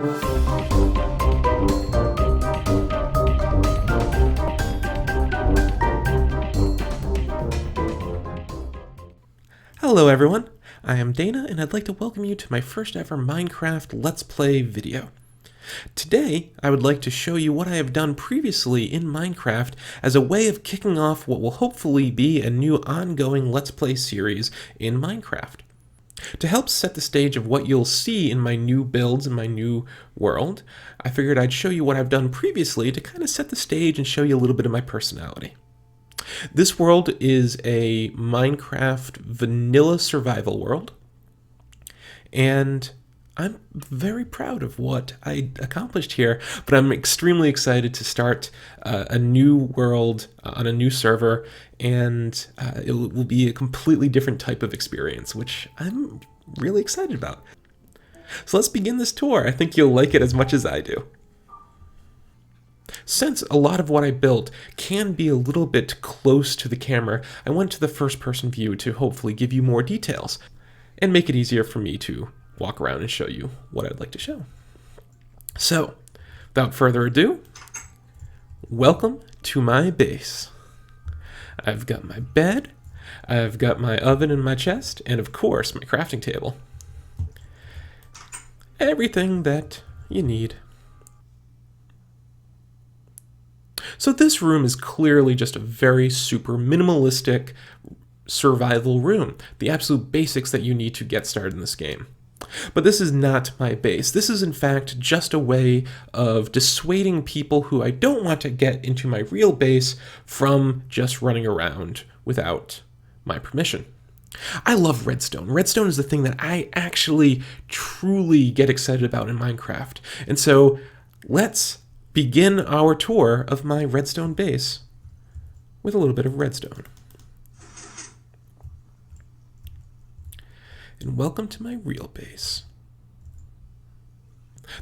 Hello everyone, I am Dana and I'd like to welcome you to my first ever Minecraft Let's Play video. Today, I would like to show you what I have done previously in Minecraft as a way of kicking off what will hopefully be a new ongoing Let's Play series in Minecraft. To help set the stage of what you'll see in my new builds in my new world, I figured I'd show you what I've done previously to kind of set the stage and show you a little bit of my personality. This world is a Minecraft vanilla survival world, and I'm very proud of what I accomplished here, but I'm extremely excited to start a new world on a new server, and it will be a completely different type of experience, which I'm really excited about. So let's begin this tour. I think you'll like it as much as I do. Since a lot of what I built can be a little bit close to the camera, I went to the first-person view to hopefully give you more details and make it easier for me to walk around and show you what I'd like to show. So, without further ado, welcome to my base. I've got my bed, I've got my oven in my chest, and of course my crafting table. Everything that you need. So this room is clearly just a very super minimalistic survival room, the absolute basics that you need to get started in this game. But this is not my base. This is in fact just a way of dissuading people who I don't want to get into my real base from just running around without my permission. I love redstone. Redstone is the thing that I actually truly get excited about in Minecraft. And so let's begin our tour of my redstone base with a little bit of redstone. And welcome to my real base.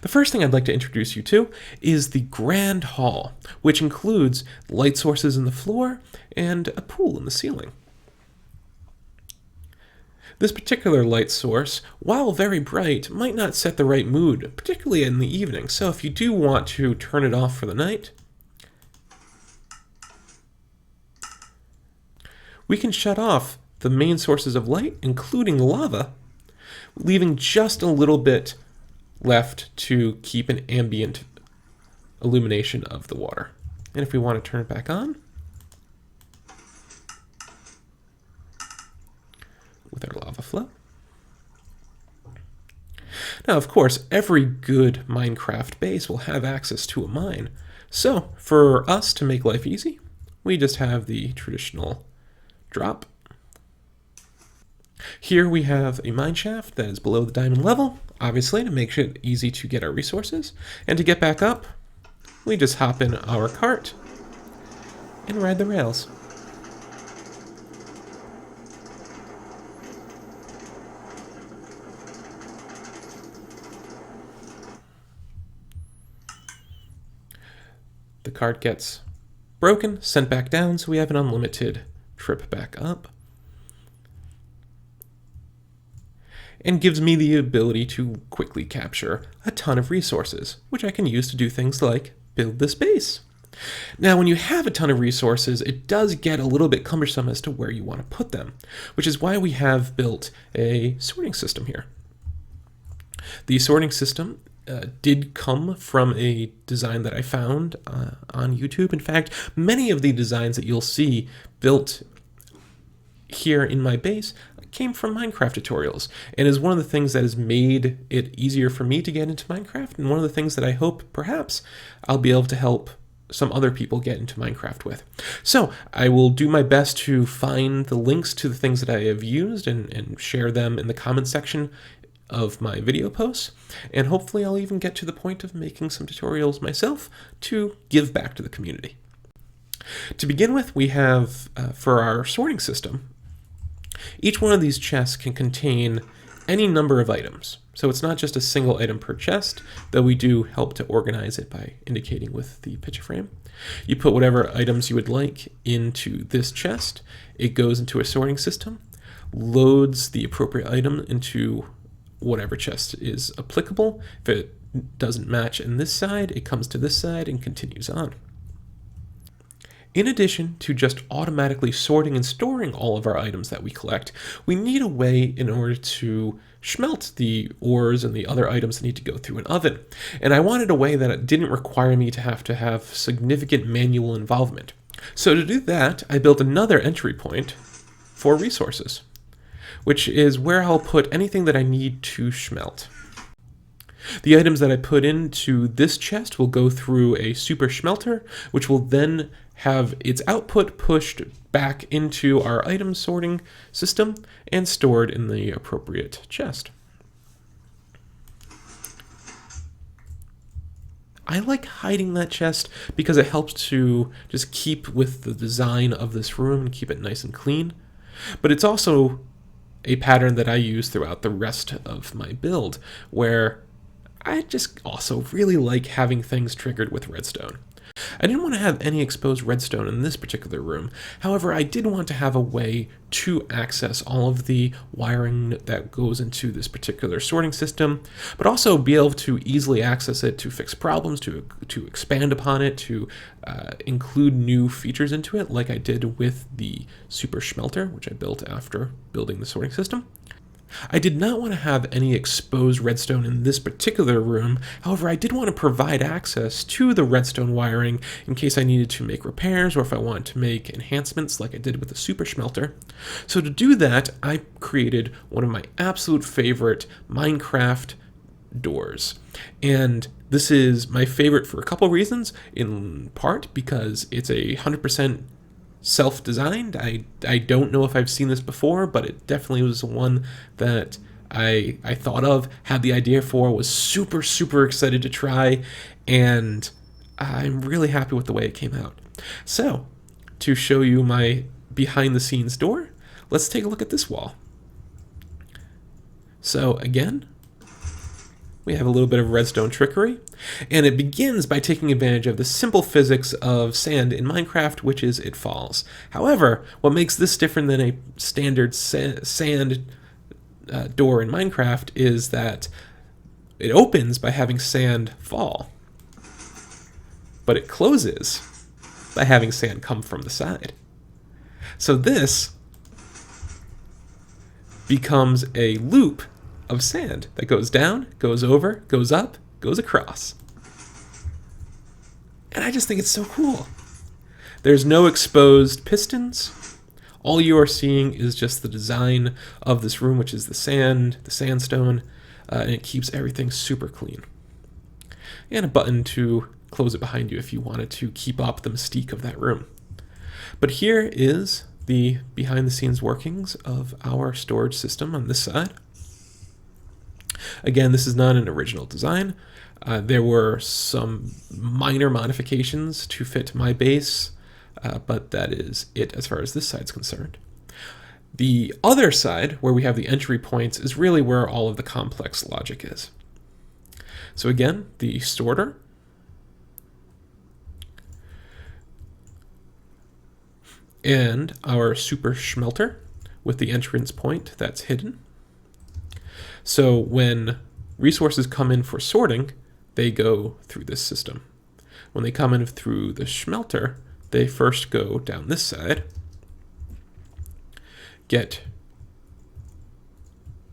The first thing I'd like to introduce you to is the Grand Hall, which includes light sources in the floor and a pool in the ceiling. This particular light source, while very bright, might not set the right mood, particularly in the evening, so if you do want to turn it off for the night, we can shut off the main sources of light, including lava, leaving just a little bit left to keep an ambient illumination of the water. And if we want to turn it back on, with our lava flow. Now, of course, every good Minecraft base will have access to a mine. So, for us to make life easy, we just have the traditional drop. Here we have a mine shaft that is below the diamond level, obviously to make it easy to get our resources. And to get back up, we just hop in our cart and ride the rails. The cart gets broken, sent back down, so we have an unlimited trip back up. And gives me the ability to quickly capture a ton of resources, which I can use to do things like build this base. Now, when you have a ton of resources, it does get a little bit cumbersome as to where you want to put them, which is why we have built a sorting system here. The sorting system did come from a design that I found on YouTube. In fact, many of the designs that you'll see built here in my base came from Minecraft tutorials, and is one of the things that has made it easier for me to get into Minecraft, and one of the things that I hope perhaps I'll be able to help some other people get into Minecraft with. So I will do my best to find the links to the things that I have used and share them in the comment section of my video posts, and hopefully I'll even get to the point of making some tutorials myself to give back to the community. To begin with, we have, for our sorting system, each one of these chests can contain any number of items. So it's not just a single item per chest, though we do help to organize it by indicating with the picture frame. You put whatever items you would like into this chest. It goes into a sorting system, loads the appropriate item into whatever chest is applicable. If it doesn't match in this side, it comes to this side and continues on. In addition to just automatically sorting and storing all of our items that we collect, we need a way in order to smelt the ores and the other items that need to go through an oven. And I wanted a way that it didn't require me to have significant manual involvement. So to do that, I built another entry point for resources, which is where I'll put anything that I need to smelt. The items that I put into this chest will go through a super smelter, which will then have its output pushed back into our item sorting system and stored in the appropriate chest. I like hiding that chest because it helps to just keep with the design of this room and keep it nice and clean. But it's also a pattern that I use throughout the rest of my build, where I just also really like having things triggered with redstone. I didn't want to have any exposed redstone in this particular room. However, I did want to have a way to access all of the wiring that goes into this particular sorting system, but also be able to easily access it to fix problems, to expand upon it, to include new features into it, like I did with the super smelter, which I built after building the sorting system. I did not want to have any exposed redstone in this particular room. However, I did want to provide access to the redstone wiring in case I needed to make repairs or if I wanted to make enhancements like I did with the super smelter. So to do that, I created one of my absolute favorite Minecraft doors. And this is my favorite for a couple reasons, in part because it's 100% self-designed. I don't know if I've seen this before, but it definitely was one that I thought of, had the idea for, was super excited to try, and I'm really happy with the way it came out. So, to show you my behind-the-scenes door, let's take a look at this wall. So again, we have a little bit of redstone trickery, and it begins by taking advantage of the simple physics of sand in Minecraft, which is it falls. However, what makes this different than a standard sand door in Minecraft is that it opens by having sand fall, but it closes by having sand come from the side. So this becomes a loop of sand that goes down, goes over, goes up, goes across. And I just think it's so cool. There's no exposed pistons. All you are seeing is just the design of this room, which is the sandstone, and it keeps everything super clean. And a button to close it behind you if you wanted to keep up the mystique of that room. But here is the behind-the-scenes workings of our storage system on this side. Again, this is not an original design. There were some minor modifications to fit my base, but that is it as far as this side's concerned. The other side, where we have the entry points, is really where all of the complex logic is. So again, the sorter. And our super smelter with the entrance point that's hidden. So when resources come in for sorting, they go through this system. When they come in through the smelter, they first go down this side, get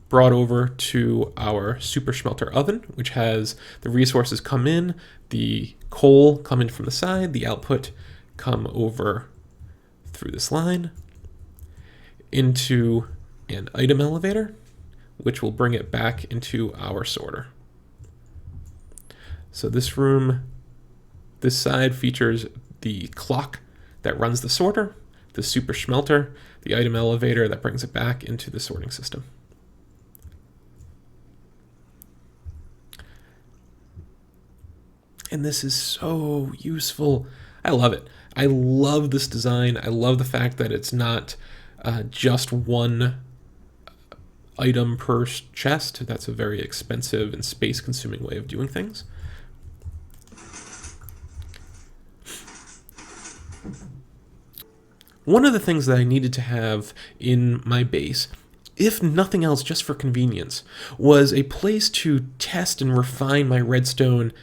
brought over to our super smelter oven, which has the resources come in, the coal come in from the side, the output come over through this line into an item elevator, which will bring it back into our sorter. So this room, this side features the clock that runs the sorter, the super smelter, the item elevator that brings it back into the sorting system. And this is so useful. I love it. I love this design. I love the fact that it's not just one item per chest. That's a very expensive and space-consuming way of doing things. One of the things that I needed to have in my base if nothing else, just for convenience, was a place to test and refine my redstone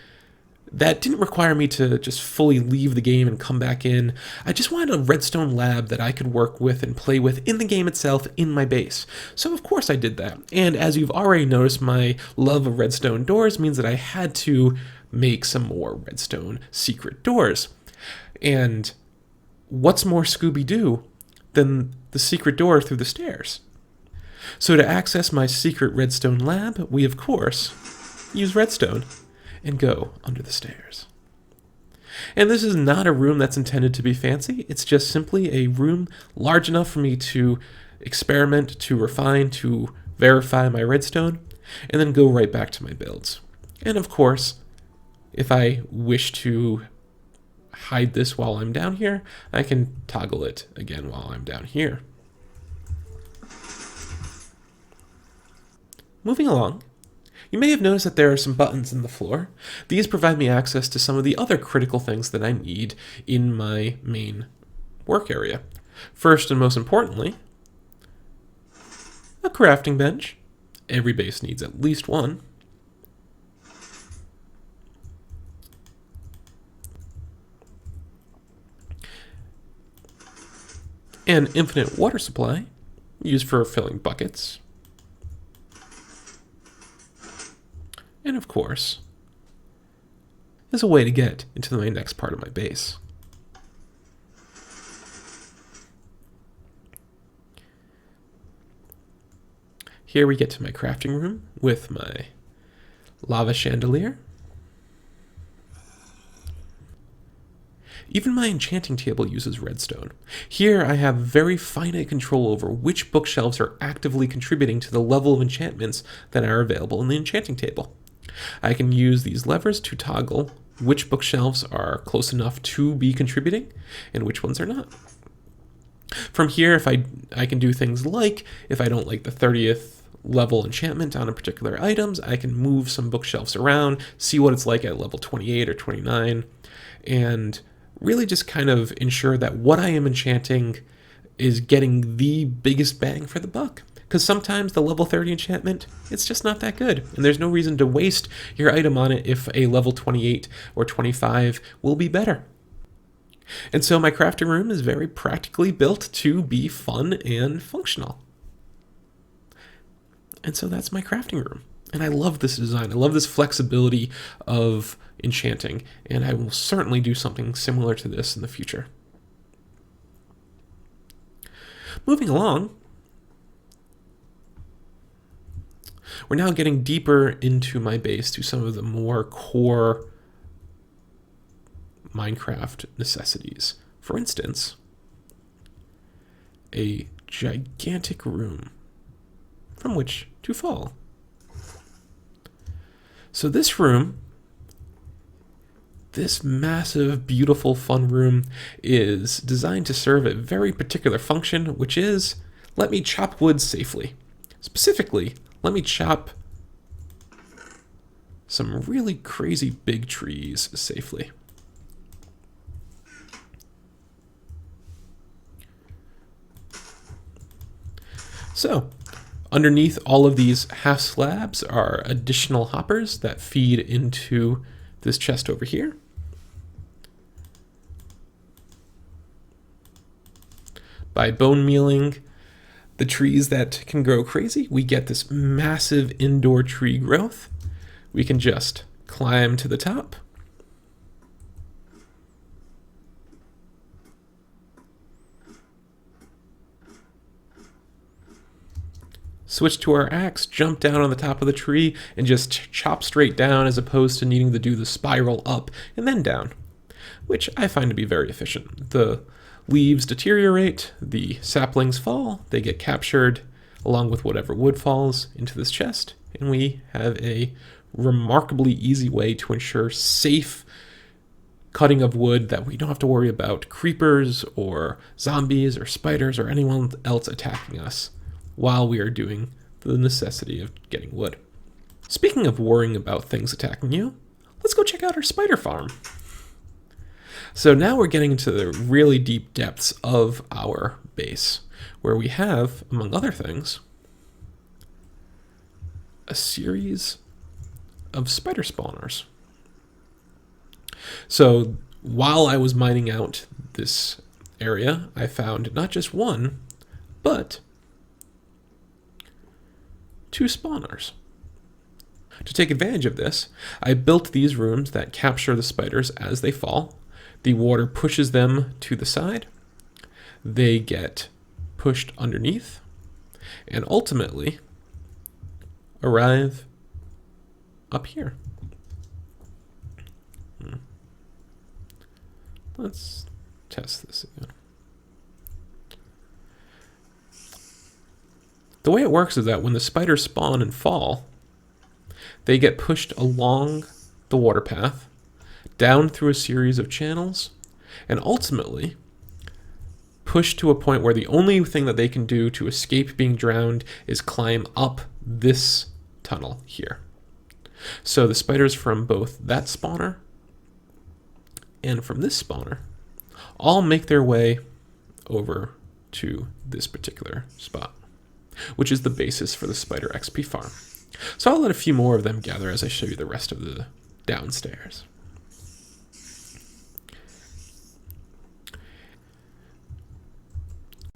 that didn't require me to just fully leave the game and come back in. I just wanted a redstone lab that I could work with and play with in the game itself in my base. So of course I did that. And as you've already noticed, my love of redstone doors means that I had to make some more redstone secret doors. And what's more Scooby-Doo than the secret door through the stairs? So to access my secret redstone lab, we of course use redstone and go under the stairs. And this is not a room that's intended to be fancy. It's just simply a room large enough for me to experiment, to refine, to verify my redstone, and then go right back to my builds. And of course, if I wish to hide this while I'm down here, I can toggle it again while I'm down here. Moving along, you may have noticed that there are some buttons in the floor. These provide me access to some of the other critical things that I need in my main work area. First and most importantly, a crafting bench. Every base needs at least one. An infinite water supply, used for filling buckets. And of course, is a way to get into my next part of my base. Here we get to my crafting room with my lava chandelier. Even my enchanting table uses redstone. Here I have very finite control over which bookshelves are actively contributing to the level of enchantments that are available in the enchanting table. I can use these levers to toggle which bookshelves are close enough to be contributing and which ones are not. From here, if I can do things like, if I don't like the 30th level enchantment on a particular items, I can move some bookshelves around, see what it's like at level 28 or 29, and really just kind of ensure that what I am enchanting is getting the biggest bang for the buck. Because sometimes the level 30 enchantment, it's just not that good, and there's no reason to waste your item on it if a level 28 or 25 will be better. And so my crafting room is very practically built to be fun and functional. And so that's my crafting room. And I love this design. I love this flexibility of enchanting, and I will certainly do something similar to this in the future. Moving along, we're now getting deeper into my base to some of the more core Minecraft necessities. For instance, a gigantic room from which to fall. So this room, this massive, beautiful, fun room, is designed to serve a very particular function, which is, let me chop wood safely. Specifically, let me chop some really crazy big trees safely. So, underneath all of these half slabs are additional hoppers that feed into this chest over here. By bone mealing the trees that can grow crazy, we get this massive indoor tree growth. We can just climb to the top. Switch to our axe, jump down on the top of the tree, and just chop straight down as opposed to needing to do the spiral up and then down, which I find to be very efficient. The leaves deteriorate, the saplings fall, they get captured along with whatever wood falls into this chest, and we have a remarkably easy way to ensure safe cutting of wood that we don't have to worry about creepers or zombies or spiders or anyone else attacking us while we are doing the necessity of getting wood. Speaking of worrying about things attacking you, let's go check out our spider farm. So now we're getting into the really deep depths of our base, where we have, among other things, a series of spider spawners. So while I was mining out this area, I found not just one, but 2 spawners. To take advantage of this, I built these rooms that capture the spiders as they fall. The water pushes them to the side. They get pushed underneath and ultimately arrive up here. Let's test this again. The way it works is that when the spiders spawn and fall, they get pushed along the water path, down through a series of channels, and ultimately pushed to a point where the only thing that they can do to escape being drowned is climb up this tunnel here. So the spiders from both that spawner and from this spawner all make their way over to this particular spot, which is the basis for the spider XP farm. So I'll let a few more of them gather as I show you the rest of the downstairs.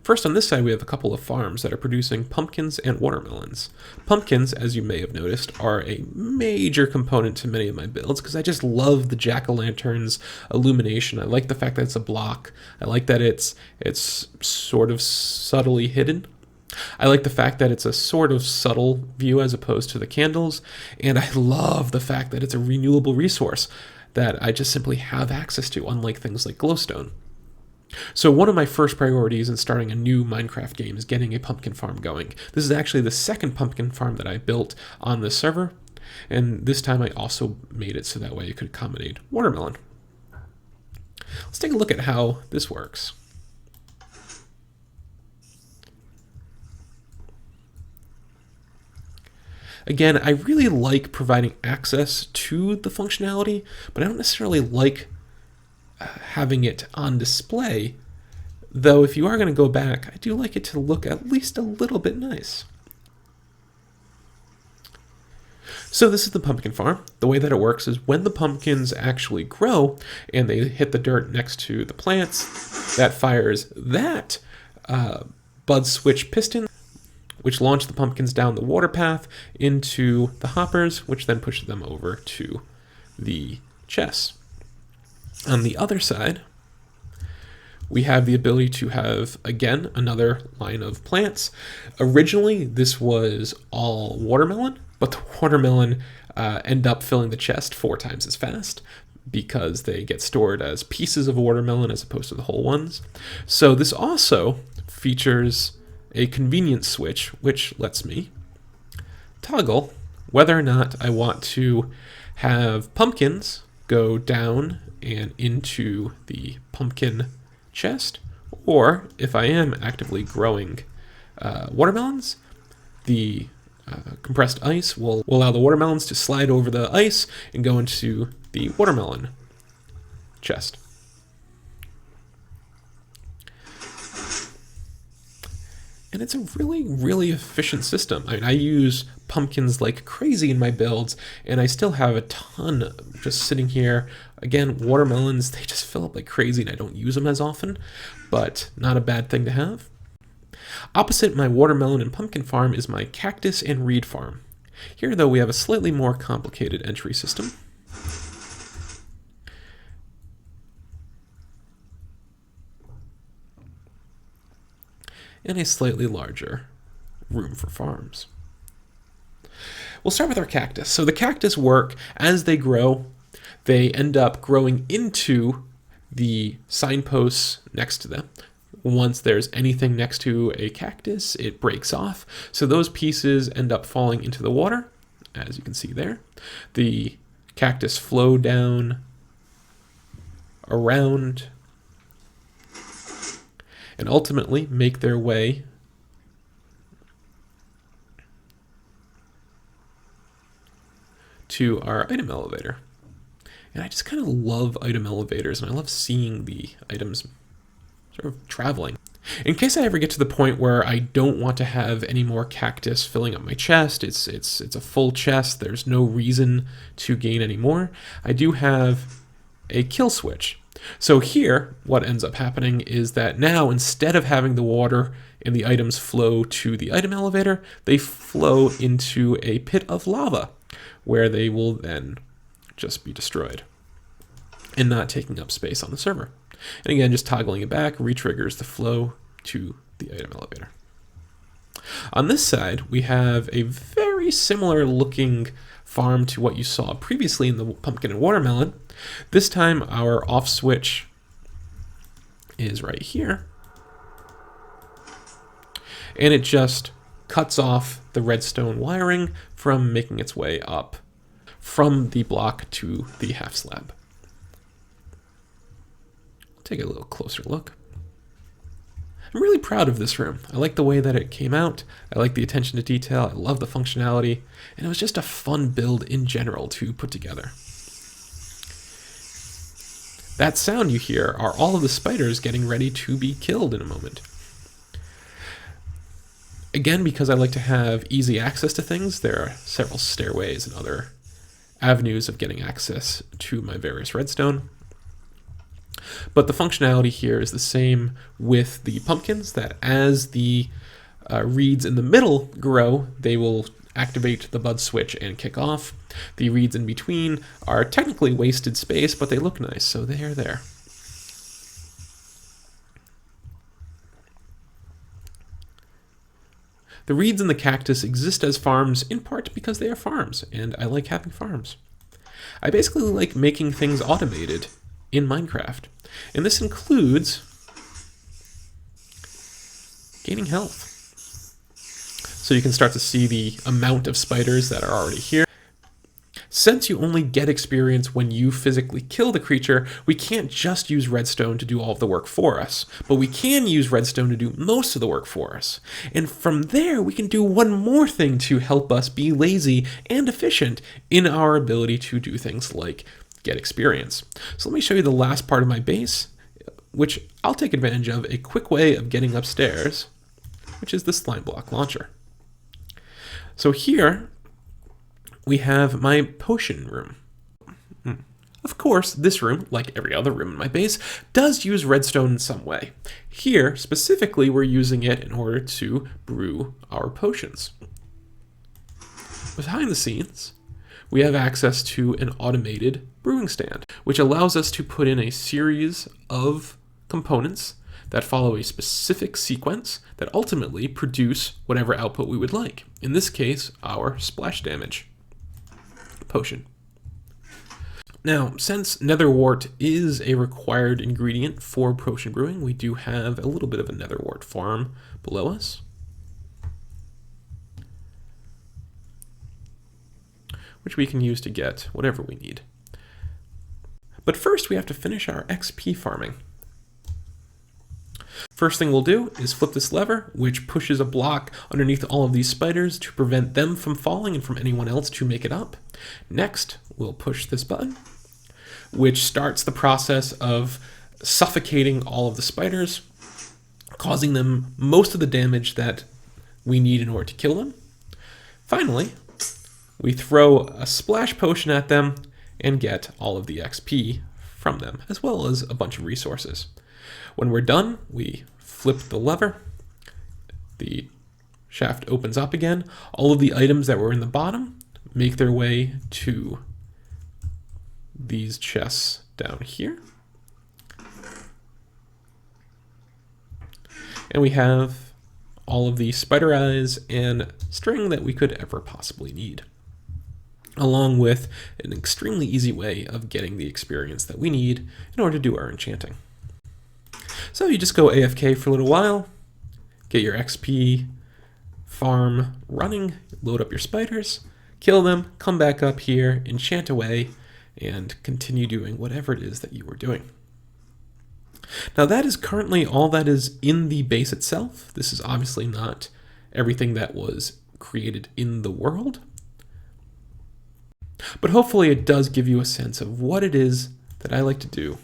First, on this side, we have a couple of farms that are producing pumpkins and watermelons. Pumpkins, as you may have noticed, are a major component to many of my builds because I just love the jack-o'-lantern's illumination. I like the fact that it's a block. I like that it's sort of subtly hidden. I like the fact that it's a sort of subtle view as opposed to the candles, and I love the fact that it's a renewable resource that I just simply have access to, unlike things like glowstone. So one of my first priorities in starting a new Minecraft game is getting a pumpkin farm going. This is actually the second pumpkin farm that I built on this server, and this time I also made it so that way it could accommodate watermelon. Let's take a look at how this works. Again, I really like providing access to the functionality, but I don't necessarily like having it on display, though if you are going to go back, I do like it to look at least a little bit nice. So this is the pumpkin farm. The way that it works is when the pumpkins actually grow and they hit the dirt next to the plants, that fires that bud switch piston, which launch the pumpkins down the water path into the hoppers, which then pushes them over to the chests. On the other side, we have the ability to have, again, another line of plants. Originally, this was all watermelon, but the watermelon end up filling the chest 4 times as fast because they get stored as pieces of watermelon as opposed to the whole ones. So this also features a convenience switch, which lets me toggle whether or not I want to have pumpkins go down and into the pumpkin chest, or if I am actively growing watermelons, the compressed ice will allow the watermelons to slide over the ice and go into the watermelon chest. And it's a really, really efficient system. I mean, I use pumpkins like crazy in my builds, and I still have a ton just sitting here. Again, watermelons, they just fill up like crazy, and I don't use them as often, but not a bad thing to have. Opposite my watermelon and pumpkin farm is my cactus and reed farm. Here, though, we have a slightly more complicated entry system. And a slightly larger room for farms. We'll start with our cactus. So the cactus work as they grow. They end up growing into the signposts next to them. Once there's anything next to a cactus, it breaks off. So those pieces end up falling into the water, as you can see there. The cactus flow down around and ultimately make their way to our item elevator. And I just kind of love item elevators, and I love seeing the items sort of traveling. In case I ever get to the point where I don't want to have any more cactus filling up my chest, it's a full chest, there's no reason to gain any more, I do have a kill switch. So here, what ends up happening is that now, instead of having the water and the items flow to the item elevator, they flow into a pit of lava, where they will then just be destroyed and not taking up space on the server. And again, just toggling it back re-triggers the flow to the item elevator. On this side, we have a very similar looking farm to what you saw previously in the pumpkin and watermelon. This time, our off switch is right here, and it just cuts off the redstone wiring from making its way up from the block to the half slab. Take a little closer look. I'm really proud of this room. I like the way that it came out. I like the attention to detail. I love the functionality. And it was just a fun build in general to put together. That sound you hear are all of the spiders getting ready to be killed in a moment. Again, because I like to have easy access to things, there are several stairways and other avenues of getting access to my various redstone. But the functionality here is the same with the pumpkins, that as the reeds in the middle grow, they will activate the bud switch and kick off. The reeds in between are technically wasted space, but they look nice, so they are there. The reeds in the cactus exist as farms in part because they are farms, and I like having farms. I basically like making things automated in Minecraft, and this includes gaining health. So you can start to see the amount of spiders that are already here. Since you only get experience when you physically kill the creature, we can't just use redstone to do all of the work for us, but we can use redstone to do most of the work for us. And from there, we can do one more thing to help us be lazy and efficient in our ability to do things like get experience. So let me show you the last part of my base, which I'll take advantage of a quick way of getting upstairs, which is the slime block launcher. So here we have my potion room. Of course, this room, like every other room in my base, does use redstone in some way. Here, specifically, we're using it in order to brew our potions. Behind the scenes, we have access to an automated brewing stand, which allows us to put in a series of components that follow a specific sequence that ultimately produce whatever output we would like. In this case, our splash damage potion. Now, since nether wart is a required ingredient for potion brewing, we do have a little bit of a nether wart farm below us, which we can use to get whatever we need. But first, we have to finish our XP farming. First thing we'll do is flip this lever, which pushes a block underneath all of these spiders to prevent them from falling and from anyone else to make it up. Next, we'll push this button, which starts the process of suffocating all of the spiders, causing them most of the damage that we need in order to kill them. Finally, we throw a splash potion at them and get all of the XP from them, as well as a bunch of resources. When we're done, we flip the lever, the shaft opens up again, all of the items that were in the bottom make their way to these chests down here. And we have all of the spider eyes and string that we could ever possibly need, along with an extremely easy way of getting the experience that we need in order to do our enchanting. So you just go AFK for a little while, get your XP farm running, load up your spiders, kill them, come back up here, enchant away, and continue doing whatever it is that you were doing. Now that is currently all that is in the base itself. This is obviously not everything that was created in the world, but hopefully it does give you a sense of what it is that I like to do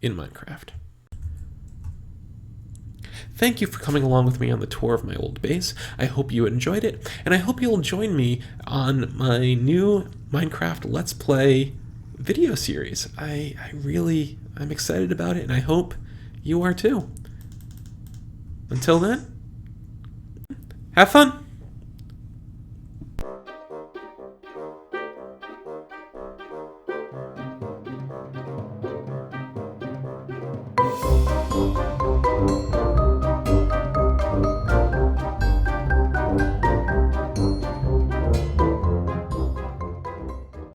in Minecraft. Thank you for coming along with me on the tour of my old base. I hope you enjoyed it, and I hope you'll join me on my new Minecraft Let's Play video series. I'm excited about it, and I hope you are too. Until then, have fun!